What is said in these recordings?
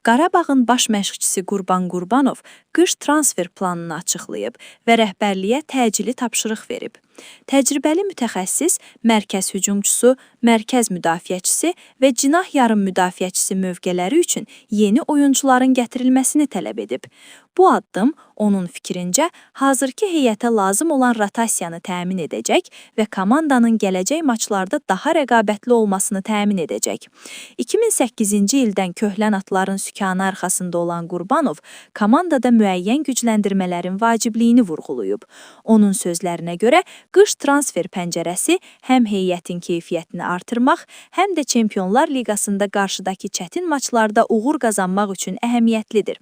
Qarabağın baş məşqçisi Qurban Qurbanov qış transfer planını açıqlayıb və rəhbərliyə təcili tapşırıq verib. Təcrübəli mütəxəssis mərkəz hücumçusu, mərkəz müdafiəçisi və cinah yarım müdafiəçisi mövqeləri üçün yeni oyuncuların gətirilməsini tələb edib. Bu addım onun fikrincə hazırki heyətə lazım olan rotasiyanı təmin edəcək və komandanın gələcək maçlarda daha rəqabətli olmasını təmin edəcək. 2008-ci ildən köhlən atların sükanı arxasında olan Qurbanov komandada müəyyən gücləndirmələrin vacibliyini vurğulayıb. Onun sözlərinə görə qış transfer pəncərəsi həm heyətin keyfiyyətini artırmaq, həm də Çempionlar Liqasında qarşıdakı çətin maçlarda uğur qazanmaq üçün əhəmiyyətlidir.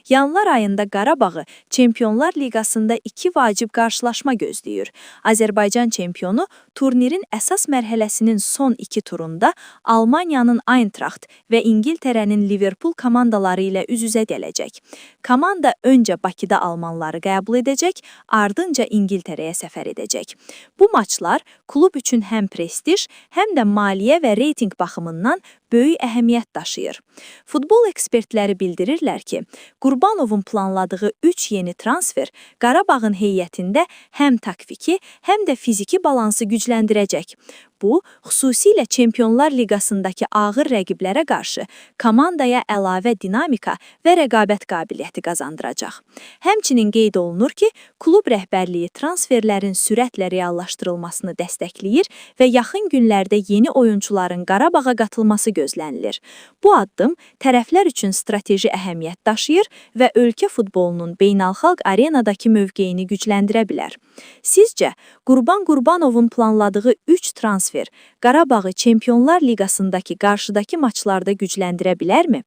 Yanvar ayında Qarabağı Çempionlar Liqasında 2 vacib qarşılaşma gözləyir. Azərbaycan çempionu turnirin əsas mərhələsinin son 2 turunda Almaniyanın Eintracht və İngiltərənin Liverpool komandaları ilə üz-üzə gələcək. Komanda öncə Bakıda almanları qəbul edəcək, ardınca İngiltərəyə səfər edəcək. Bu maçlar klub üçün həm prestij, həm də maliyyə və reytinq baxımından böyük əhəmiyyət daşıyır. Futbol ekspertləri bildirirlər ki, Qurbanovun planladığı 3 yeni transfer Qarabağın heyətində həm taktiki, həm də fiziki balansı gücləndirəcək. Bu, xüsusilə Çempionlar Liqasındakı ağır rəqiblərə qarşı komandaya əlavə dinamika və rəqabət qabiliyyəti qazandıracaq. Həmçinin qeyd olunur ki, klub rəhbərliyi transferlərin sürətlə reallaşdırılmasını dəstəkləyir və yaxın günlərdə yeni oyuncuların Qarabağa qatılması gözlənilir. Bu addım tərəflər üçün strateji əhəmiyyət daşıyır və ölkə futbolunun beynəlxalq arenadakı mövqeyini gücləndirə bilər. Sizcə, Qurban Qurbanovun planladığı 3 transfer Qarabağı Çempionlar Liqasındakı qarşıdakı maçlarda gücləndirə bilərmi?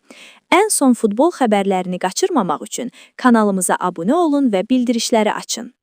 Ən son futbol xəbərlərini qaçırmamaq üçün kanalımıza abunə olun və bildirişləri açın.